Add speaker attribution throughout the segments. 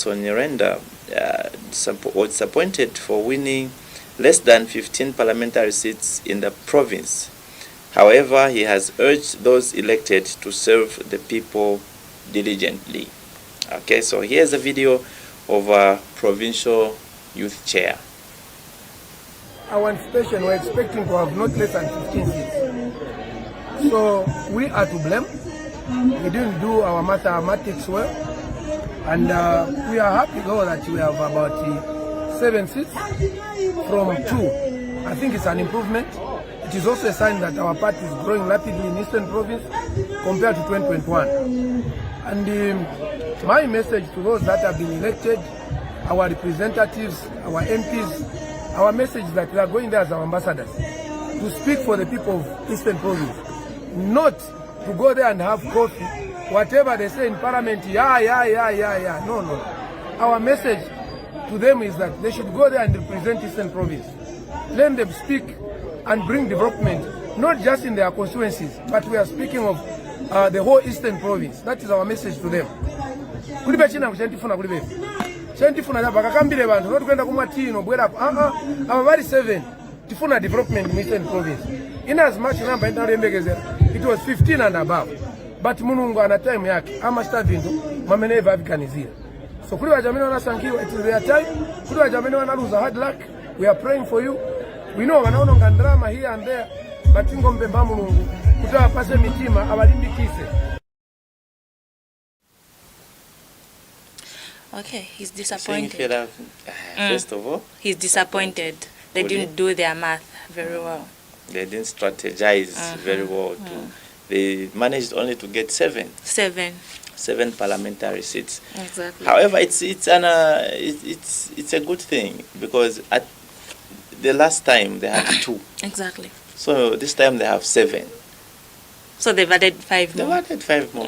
Speaker 1: Nelson Nyirenda was disappointed for winning less than 15 parliamentary seats in the province. However, he has urged those elected to serve the people diligently. Okay, so here's a video of a provincial youth chair.
Speaker 2: Our inspection, we're expecting to have not less than 15 seats. So we are to blame. We didn't do our mathematics well. And we are happy though that we have about 7 seats from 2. I think it's an improvement. It is also a sign that our party is growing rapidly in Eastern Province compared to 2021. And my message to those that have been elected, our representatives, our MPs, our message is that we are going there as our ambassadors to speak for the people of Eastern Province, not to go there and have coffee, whatever they say in Parliament, yeah. No. Our message to them is that they should go there and represent Eastern Province. Let them speak and bring development, not just in their constituencies, but we are speaking of the whole Eastern Province. That is our message to them. Kulibe china kuchentifuna kulibe. Chentifuna ya bakakambire bantu not kwenda kumwatino bwera abari 7 tifuna development in Eastern Province. In as much number it was 15 and above. But Munungu ana time yake ama stavinto mameneva avikanizia. So kuli wajamini wanasankiwa, it is their time. Kuli wajamini wanaluza hard luck. We are praying for you. We know wanaononga drama here and there, but ngombe mba Mulungu kutawapase mitima abalimbikise.
Speaker 3: Okay, he's disappointed.
Speaker 1: First of all,
Speaker 3: he's disappointed. They didn't do their math very well.
Speaker 1: They didn't strategize very well. They managed only to get 7 parliamentary seats.
Speaker 3: Exactly.
Speaker 1: However, it's a good thing because at the last time they had 2.
Speaker 3: Exactly.
Speaker 1: So this time they have 7.
Speaker 3: So they've added 5 more.
Speaker 1: They've added 5 more.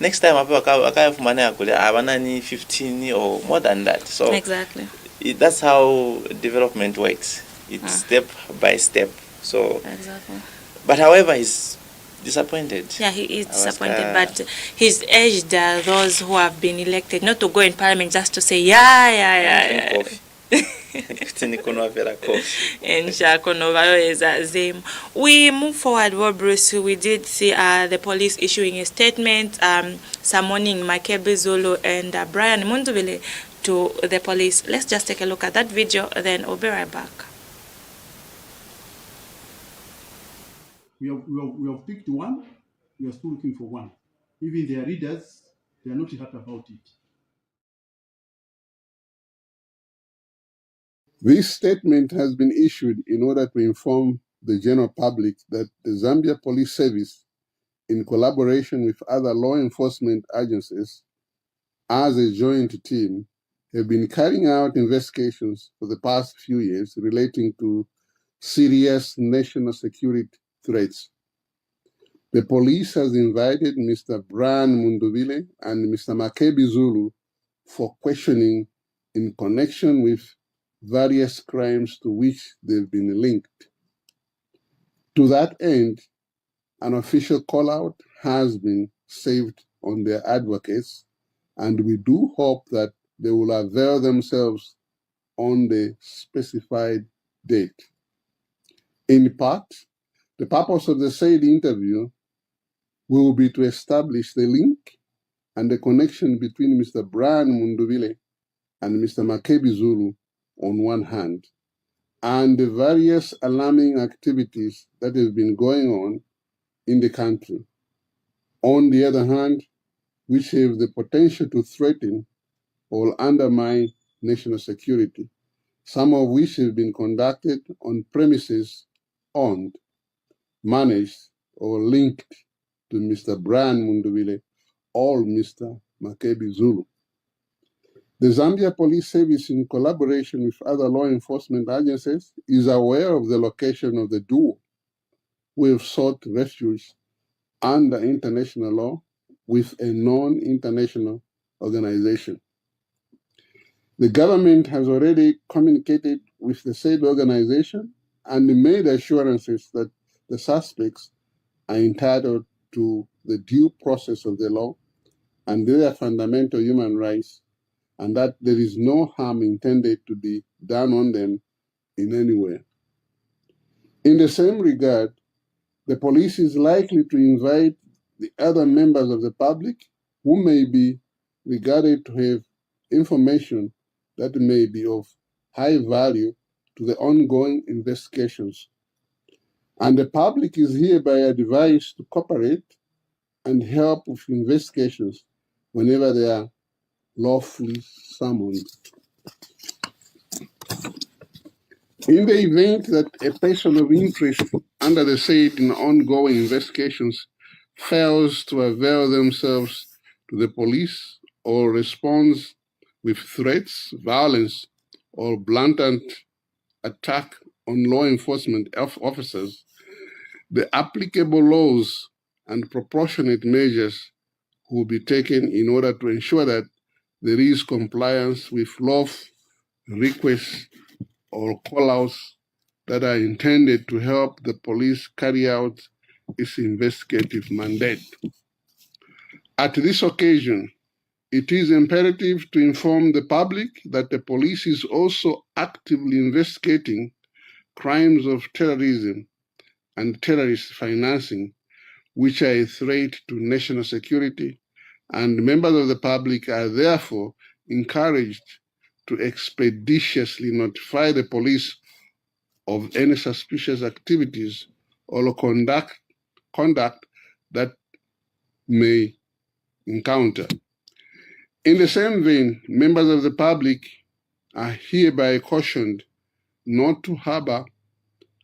Speaker 1: Next time I have money 15 or more than that. So
Speaker 3: exactly.
Speaker 1: That's how development works. It's step by step. So
Speaker 3: exactly.
Speaker 1: But however, he's disappointed.
Speaker 3: Yeah, he is disappointed, but he's urged those who have been elected not to go in parliament just to say yeah. We move forward. Well, Bruce, we did see the police issuing a statement summoning Makebi Zulu and Brian Munduvile to the police. Let's just take a look at that video, then we'll be right back.
Speaker 4: We have picked one. We are still looking for one. Even their readers, they are not happy about it.
Speaker 5: This statement has been issued in order to inform the general public that the Zambia Police Service, in collaboration with other law enforcement agencies, as a joint team, have been carrying out investigations for the past few years relating to serious national security threats. The police has invited Mr. Brian Munduvile and Mr. Makebi Zulu for questioning in connection with various crimes to which they've been linked. To that end, an official call-out has been saved on their advocates, and we do hope that they will avail themselves on the specified date. In part, the purpose of the said interview will be to establish the link and the connection between Mr. Brian Munduvile and Mr. Makebi Zulu on one hand, and the various alarming activities that have been going on in the country, on the other hand, which have the potential to threaten or undermine national security, some of which have been conducted on premises owned, managed, or linked to Mr. Brian Munduvile or Mr. Makebi Zulu. The Zambia Police Service, in collaboration with other law enforcement agencies, is aware of the location of the duo who have sought refuge under international law with a non-international organization. The government has already communicated with the said organization and made assurances that the suspects are entitled to the due process of the law and their fundamental human rights and that there is no harm intended to be done on them in any way. In the same regard, the police is likely to invite the other members of the public who may be regarded to have information that may be of high value to the ongoing investigations. And the public is hereby advised to cooperate and help with investigations whenever they are lawfully summoned. In the event that a person of interest under the said in ongoing investigations fails to avail themselves to the police or responds with threats, violence, or blatant attack on law enforcement officers, the applicable laws and proportionate measures will be taken in order to ensure that there is compliance with lawful requests or call-outs that are intended to help the police carry out its investigative mandate. At this occasion, it is imperative to inform the public that the police is also actively investigating crimes of terrorism and terrorist financing, which are a threat to national security, and members of the public are therefore encouraged to expeditiously notify the police of any suspicious activities or conduct that may encounter. In the same vein, members of the public are hereby cautioned not to harbor,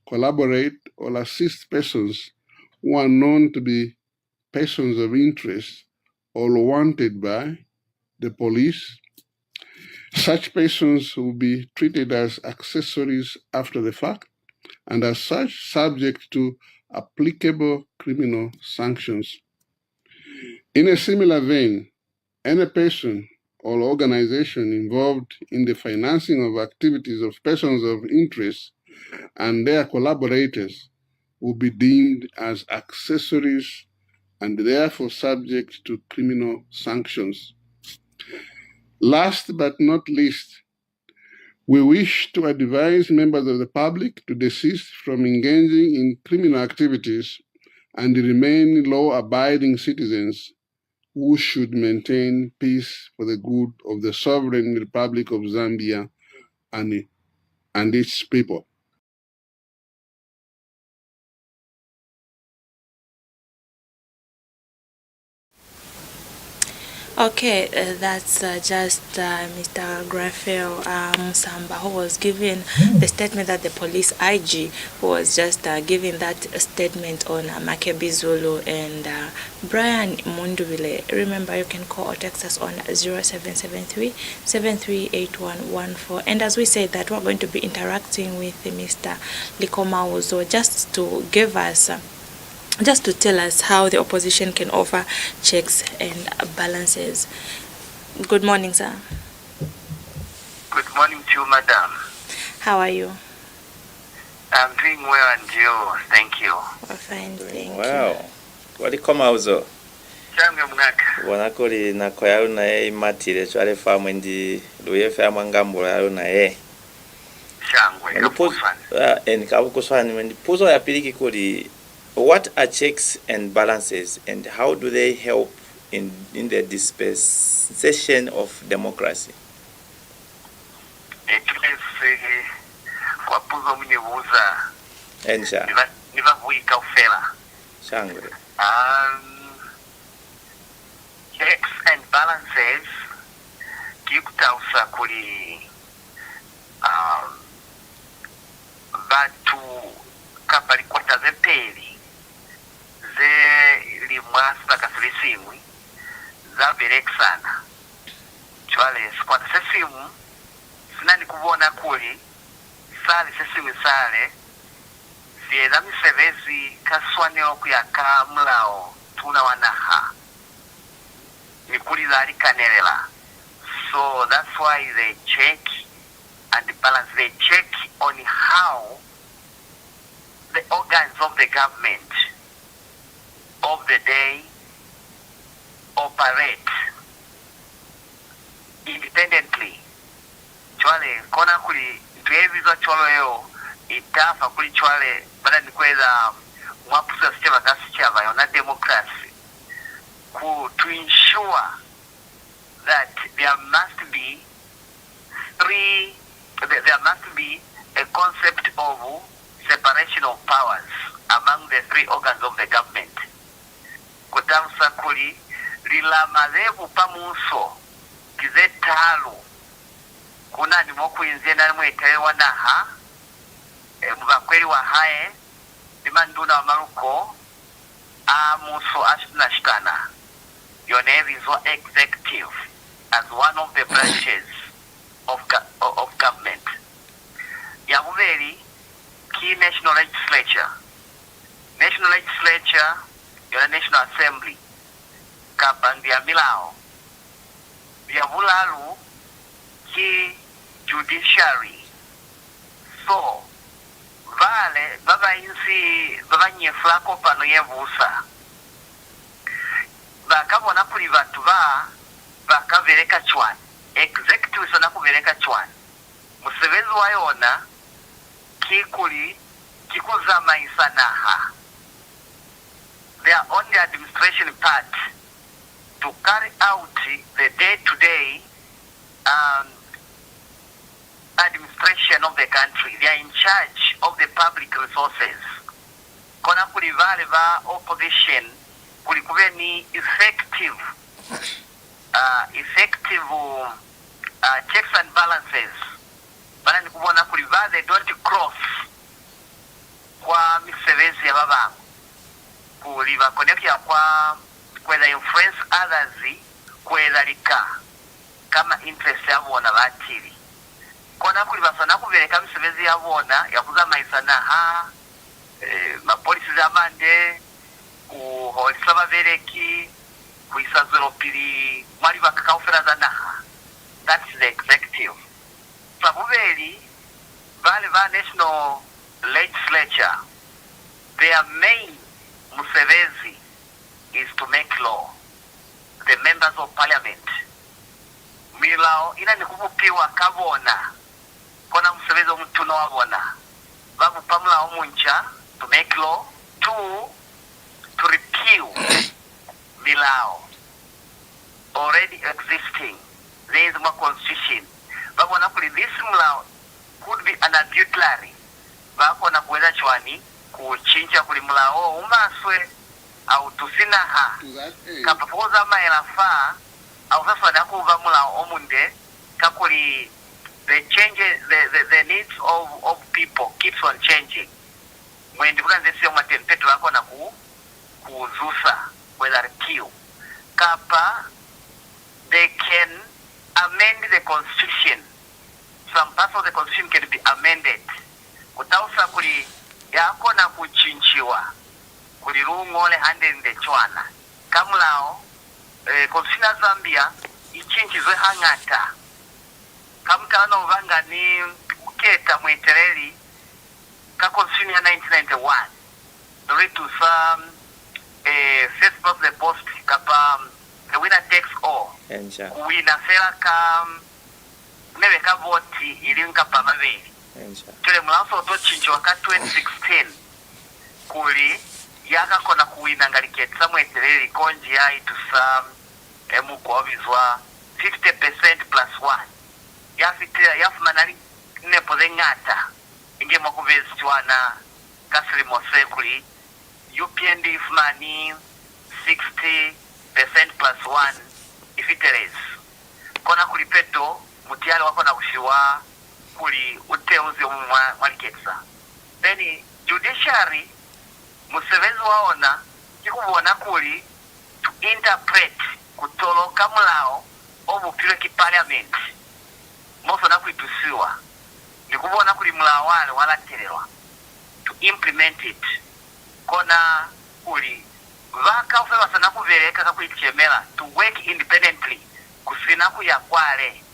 Speaker 5: collaborate, or assist persons who are known to be persons of interest or wanted by the police. Such persons will be treated as accessories after the fact, and as such subject to applicable criminal sanctions. In a similar vein, any person or organization involved in the financing of activities of persons of interest and their collaborators will be deemed as accessories and therefore subject to criminal sanctions. Last but not least, we wish to advise members of the public to desist from engaging in criminal activities and remain law-abiding citizens who should maintain peace for the good of the sovereign Republic of Zambia and its people.
Speaker 3: Okay, that's just Mr. Raphael Musamba, who was giving the statement that the police IG was just giving that statement on Makebi Zulu and Brian Munduvile. Remember, you can call or text us on 0773 738114. And as we said that we're going to be interacting with Mr. Likomauzo just to give us just to tell us how the opposition can offer checks and balances. Good morning, sir.
Speaker 6: Good morning to you, madam.
Speaker 3: How are you?
Speaker 6: I'm doing well, and you? Thank you.
Speaker 3: We're fine, thank
Speaker 1: Wow.
Speaker 3: you.
Speaker 1: Walikomauzo.
Speaker 6: Change mnaka.
Speaker 1: Wanakoli na koyaru na ye matire chwale famu ndi luye famu ngambo yaru na ye.
Speaker 6: Shangwe.
Speaker 1: Nikabukuswani wendi puzo ya piliki kuli. What are checks and balances, and how do they help in the dispensation of democracy? Ensha. Shangwe.
Speaker 6: Checks and balances kikutausa kuli batu kapali kwata zepeli ze limwasa kasilisimwi za bereksana chwale skwata sesimu sinani kubona kuli sale sesimu sale fieda misevezi kaswane okuyaka mlao tuna wanaha nikuli zali kanelela. So that's why they check and balance. They check on how the organs of the government of the day operate independently chwale kona kuli twevizo chwalo yo itafa kuli chwale bada nikweza mwapusa sistema kasi chava yona democracy to ensure that there must be a concept of separation of powers among the three organs of the government. Kutamsa kuli lila mazevu pamuso kizetalu kuna ni moku inzena mwetawe wanaha mwakweli wa hae dimanduna wa maruko muso ashuna shikana yonevizo executive as one of the branches of government. Yabuveri key national legislature yona national assembly kabandi ya milao yabulalu ki judiciary. So vale baba nyeflako pano yevusa bakabona kuli bantu bakavereka chwani executive sona kuvereka chwani musevezi wayona kikuzama isanaha. They are on the administration part to carry out the day-to-day administration of the country. They are in charge of the public resources. Kona kuli vale va opposition kuli kuveni effective checks and balances. Bana ni kubona kuli vale they don't cross kwa misevezi ya baba kuli va konekya kwa kweza influence others kweza lika kama interest yabo na batiri. Kona kuli basana kuvereka misevezi yabona yakuzama isanaha mapolisi zamande kuholisaba vereki kuisazuro pili mwali bakakaufera zanaha. That's the executive. Sabuveli vale va national legislature, their main musevezi is to make law. The members of parliament milao ina nikubupiwa kabona kona musevezi omutuno wabona babu pamula omuncha to make law, to repeal milao already existing. There is more constitution. Babu nakuli this milao could be an arbitrary. Bako na kuweza chwani kuchinja kuli milao umaswe au tusinaha kapapoza maelafa au sasa nakuva milao omunde kakuli the needs of people keeps on changing. Mwendi kukanze siyo matempetu wako na kuzusa whether repeal kapa they can amend the constitution. Some parts of the constitution can be amended kutausa kuli yako na kuchinchiwa kuli rungole hande nde chwana kamulao constitution Zambia ichinchizwe hangata kamutano vanga ni uketa mwetereli ka constitution ya 1991 dori to some first past the post kapa the winner takes all kuwina fera nebe ka voti ilinka pa maveli tule mulaso to chincho waka 2016 kuli yaka kona kuwina ngaliketsa mwetereli konji ya itu some mukovizwa 50% plus 1 yafitira yafumanali nepo zengata inge makuvezi chwana kasili mosekuli UPND ifumani 60% plus 1 ifiteres kona kuli peto mutiali wako na kushiwa kuli uteuzi mwaliketsa. Then judiciary musevezi waona kikubona kuli to interpret kutoloka mulao obupilwe ki parliament moso na kuitusiwa nikubona kuli mulao wale walatererwa to implement it kona kuli vaka ufe wasana kuvereka kakuichemela to work independently kusina kuyakwale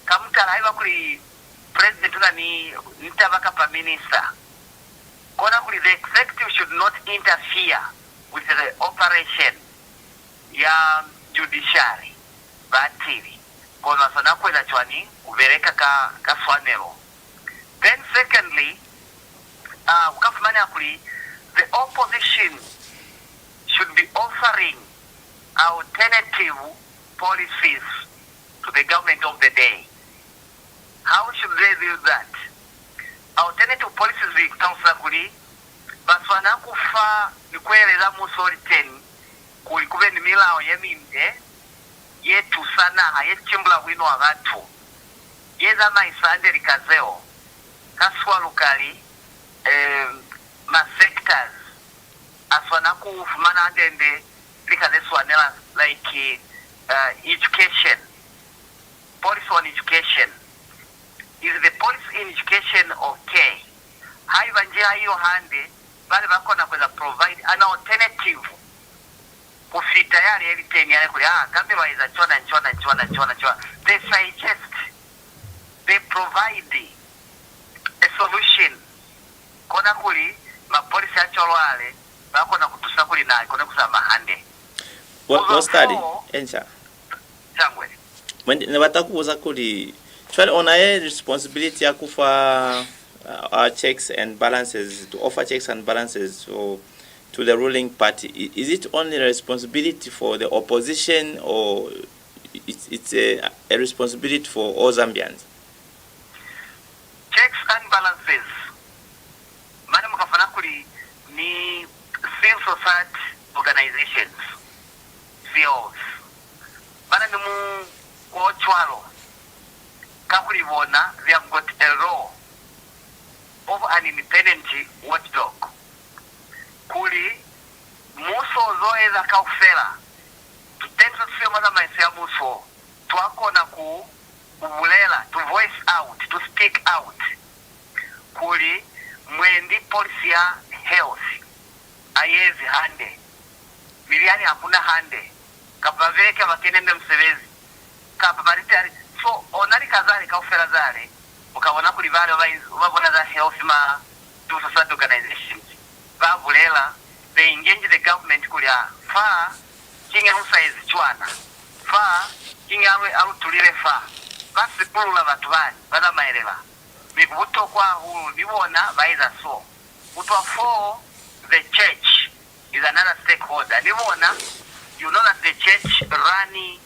Speaker 6: kamutala haiva kuli president una ni nitabaka pa minister kona kuli the executive should not interfere with the operation ya judiciary batiri kono asana kwela chwani ubereka ka swanero. Then secondly, ukafumani akuli, the opposition should be offering alternative policies to the government of the day. How should they do that? Alternative policies we council kuli baswana kufa nikweleza musoliteni kuli kube ni milao yeminde yetu sana ayechimbula wino abantu yeza maisande likazeo kaswa lukali ma sectors aswana kufumana andende likazeswanela like education, policy on education. Is the policy in education okay? Haiva njia hiyo hande bali bako na kweza provide an alternative kufita yale eliteni yale kuli kambi waiza chona they suggest, they provide a solution kona kuli mapolisi acholo wale bako na kutusa kuli na kona kusama hande
Speaker 1: what study encha
Speaker 6: changwe
Speaker 1: when watakuza kuli twali on a responsibility ya kufa our checks and balances, to offer checks and balances to the ruling party. Is it only a responsibility for the opposition, or it's a responsibility for all Zambians?
Speaker 6: Checks and balances. Madam Kafanakuri, ni civil society organizations, CEOs. Madam Mu Kochwalo, Kakuri Wona, they have got a role of an independent watchdog. Kuli muso zoeza kaufela tutenza tusio maza maisi ya muso tuwako na kubulela, to voice out, to speak out. Kuli mwendi polisi ya health ayezi hande miliani hakuna hande kapaveke wakenende msevezi kapabaritari so onari kazari kaufela zare ukabona kuli vale wabona za health ma to society organizations babulela, they engage the government kulia fa kinga size chwana fa kinga alu tulire fa basi kulula batu bani bada maelewa bikubuto kwa huru niwona baiza so utwa for the church is another stakeholder niwona, you know that the church rani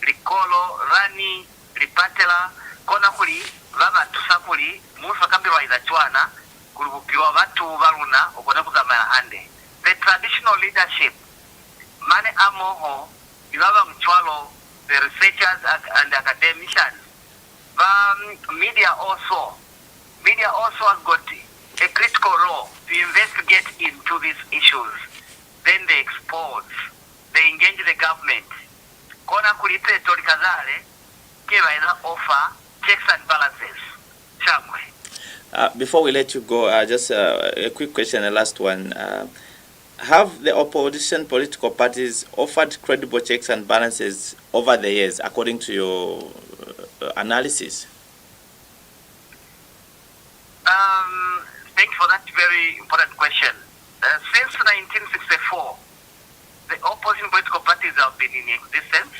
Speaker 6: likolo rani lipatela kona kuli baba tusakuli mufa kambi baiza chwana kulubiwa batu baluna okona kuzamana hande. The traditional leadership mane amoho ibaba mchwalo, the researchers and academicians, media also has got a critical role to investigate into these issues. Then they expose, they engage the government kona kulipe tori kazale kiva ina offer checks and balances. Shamwe.
Speaker 1: Before we let you go, just a quick question, the last one. Have the opposition political parties offered credible checks and balances over the years, according to your analysis?
Speaker 6: Thank you for that very important question. Since 1964, the opposition political parties have been in existence.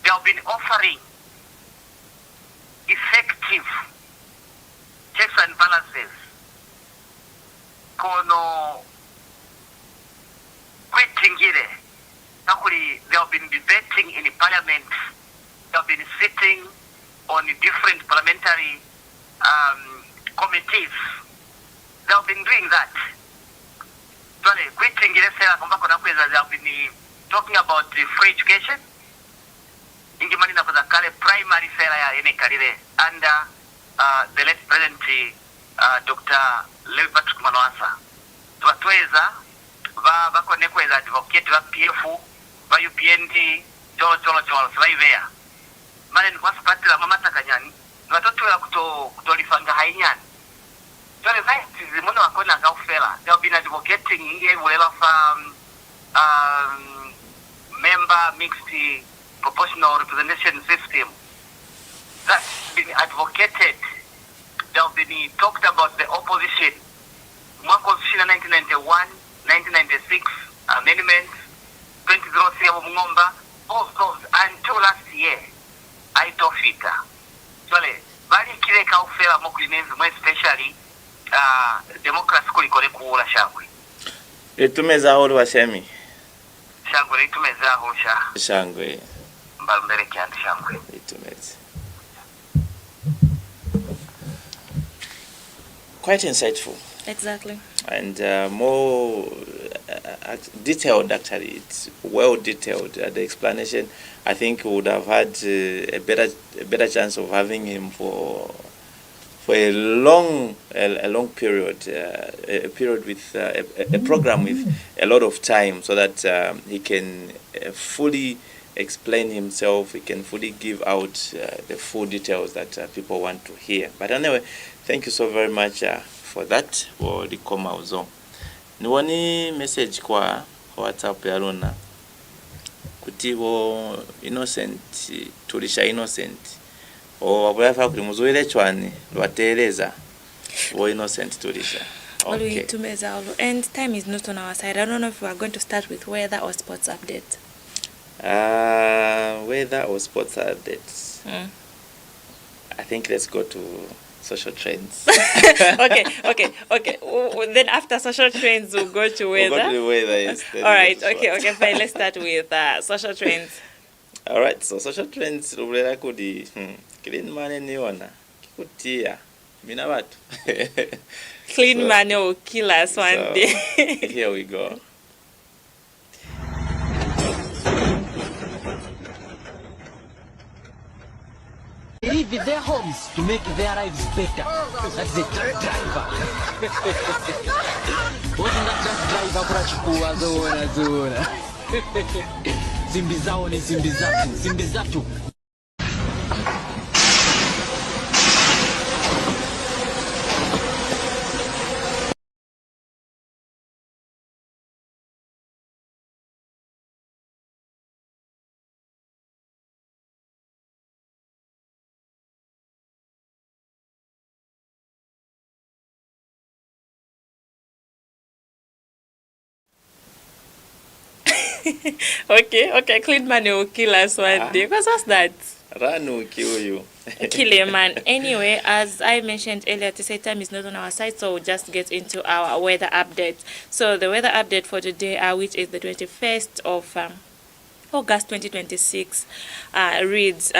Speaker 6: They have been offering effective checks and balances. Kono kwitingire. Actually, they have been debating in the parliament. They have been sitting on different parliamentary committees. They have been doing that. Kwitingire sera kwamba kuna kweza they have been talking about the free education. Ingimani na kwa kale primary sera ya ene kalile under the late President Dr. Levi Patrick Manoasa. Tuwatueza bakone kweza advocate wa PF wa UPND cholo swaivea. Mane ni kwa sapati la mamata kanyani watoto ya kutolifanga hainyani. Tuwale zaiti zimuna wakona kaufela. They have been advocating inge ulela fa member mixed proportional representation system. That's been advocated. They have been talked about the opposition. One constitution 1991, 1996 amendments, 2003 of Mungomba, all those until last year. aitofika sole bali kile kaufela mukulinenzi mwe especially democracy kulikole kuula shangwe
Speaker 1: litumeza holi wa shemi
Speaker 6: shangwe litumeza holi
Speaker 1: shangwe
Speaker 6: mbalumbele kyandi shangwe
Speaker 1: litumeza quite insightful.
Speaker 3: Exactly.
Speaker 1: And more detailed, actually. It's well detailed. The explanation, I think, would have had a better chance of having him for a long period, a period with a program with a lot of time, so that he can fully explain himself. He can fully give out the full details that people want to hear. But anyway, thank you so very much for that. For the komauzo niwani message kwa WhatsApp ya Luna kuti wo innocent tulisha innocent o wabulafa kuli muzuile chwani lwatereza wo innocent tulisha.
Speaker 3: Okay. And time is not on our side. I don't know if we are going to start with weather or sports update.
Speaker 1: Weather or sports updates. I think let's go to social trends.
Speaker 3: Okay. Then after social trends, we'll go to weather.
Speaker 1: We'll go to the weather, yes.
Speaker 3: All right. Okay. Fine. Let's start with social trends.
Speaker 1: All right. So social trends, rublela kudi clean money niona kikutia mina watu.
Speaker 3: Clean money will kill us one day.
Speaker 1: Here we go.
Speaker 7: Leave their homes to make their lives better. That's the truck driver. Wasn't that truck driver kurachukua zona. Simbi zao ni simbi zatu.
Speaker 3: Okay, clean money will kill us one day. Because what's that?
Speaker 1: Run will kill you.
Speaker 3: Kill a man. Anyway, as I mentioned earlier, to say time is not on our side, so we'll just get into our weather update. So the weather update for today, which is the 21st of August 2026, reads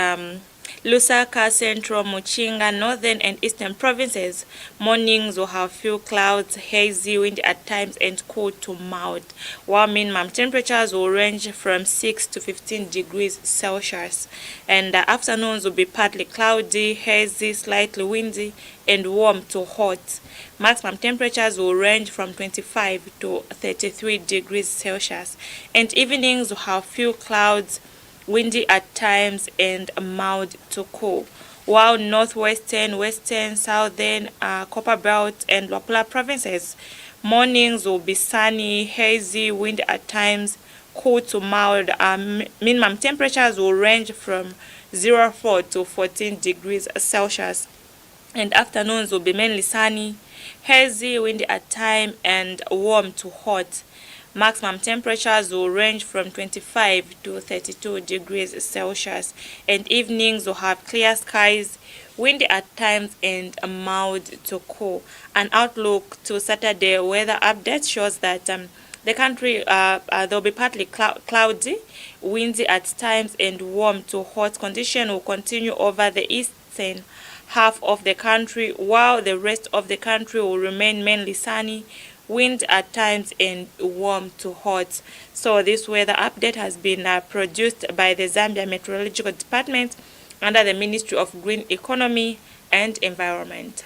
Speaker 3: Lusaka, Central, Muchinga, Northern and Eastern provinces. Mornings will have few clouds, hazy wind at times and cool to mild, while minimum temperatures will range from 6 to 15 degrees Celsius. And afternoons will be partly cloudy, hazy, slightly windy and warm to hot. Maximum temperatures will range from 25 to 33 degrees Celsius. And evenings will have few clouds, windy at times and mild to cool, while northwestern, western, southern, Copper Belt and Luapula provinces, mornings will be sunny, hazy, wind at times, cool to mild. Minimum temperatures will range from 0 to 14 degrees Celsius, and afternoons will be mainly sunny, hazy, windy at time and warm to hot. Maximum temperatures will range from 25 to 32 degrees Celsius, and evenings will have clear skies, windy at times and mild to cool. An outlook to Saturday weather update shows that the country there'll be partly cloudy, windy at times and warm to hot. Condition will continue over the eastern half of the country, while the rest of the country will remain mainly sunny, wind at times and warm to hot. So this weather update has been produced by the Zambia Meteorological Department under the Ministry of Green Economy and Environment.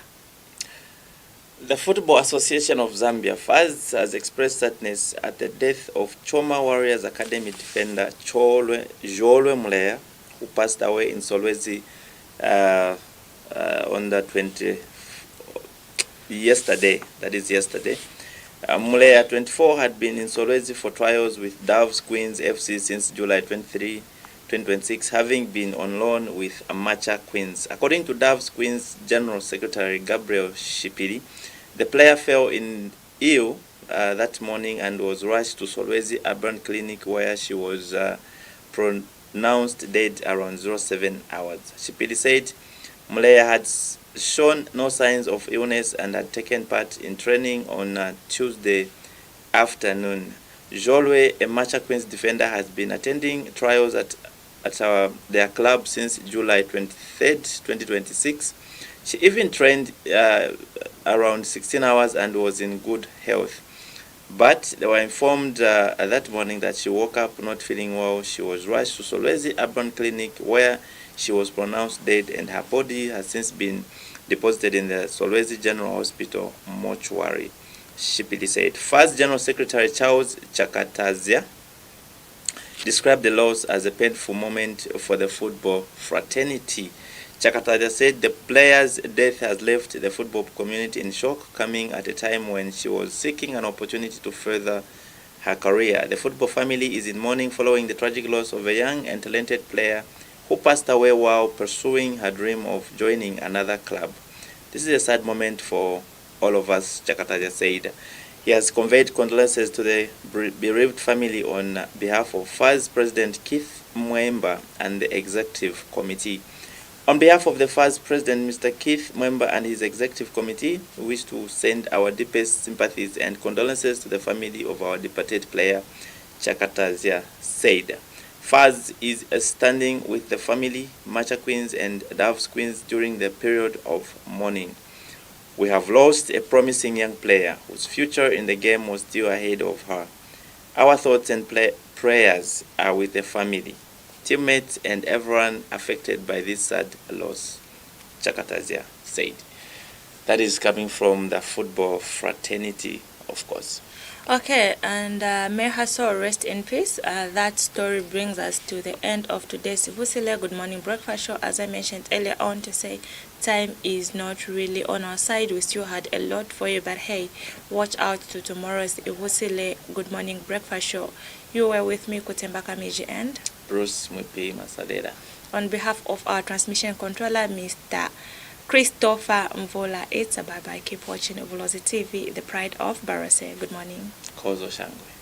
Speaker 1: The Football Association of Zambia FAZ has expressed sadness at the death of Choma Warriors Academy defender Jolwe Mulea, who passed away in Solwezi on the 20th yesterday. Mulea, 24, had been in Solwezi for trials with Doves Queens FC since July 23, 2026, having been on loan with Amacha Queens. According to Doves Queens General Secretary Gabriel Shipiri, the player fell ill that morning and was rushed to Solwezi Urban Clinic, where she was pronounced dead around 07 hours. Shipili said Muleya had shown no signs of illness and had taken part in training on Tuesday afternoon. Jolwe, a Macha Queens defender, has been attending trials at their club since July 23rd, 2026. She even trained around 16 hours and was in good health. But they were informed that morning that she woke up not feeling well. She was rushed to Solwezi Urban Clinic where she was pronounced dead, and her body has since been deposited in the Solwezi General Hospital mortuary. Shipili said. First General Secretary Charles Chakatazia described the loss as a painful moment for the football fraternity. Chakatazia said the player's death has left the football community in shock, coming at a time when she was seeking an opportunity to further her career. The football family is in mourning following the tragic loss of a young and talented player who passed away while pursuing her dream of joining another club. This is a sad moment for all of us, Chakatazia said. He has conveyed condolences to the bereaved family on behalf of FAS President Keith Mwemba and the Executive Committee. On behalf of the FAS President, Mr. Keith Mwemba, and his Executive Committee, we wish to send our deepest sympathies and condolences to the family of our departed player, Chakatazia said. FAS is standing with the family, Macha Queens and Doves Queens during the period of mourning. We have lost a promising young player whose future in the game was still ahead of her. Our thoughts and prayers are with the family, teammates, and everyone affected by this sad loss, Chakatazia said. That is coming from the football fraternity, of course.
Speaker 3: Okay, and may her soul rest in peace. That story brings us to the end of today's Busile Good Morning Breakfast Show. As I mentioned earlier on to say, time is not really on our side. We still had a lot for you, but hey, watch out to tomorrow's Busile Good Morning Breakfast Show. You were with me, Kutembaka Miji, and
Speaker 1: Bruce Mwipi Masadera.
Speaker 3: On behalf of our transmission controller, Mr. Christopher Mvola, it's a bye-bye. Keep watching Bulozi TV, the pride of Barase. Good morning.
Speaker 1: Kozo Shangwe.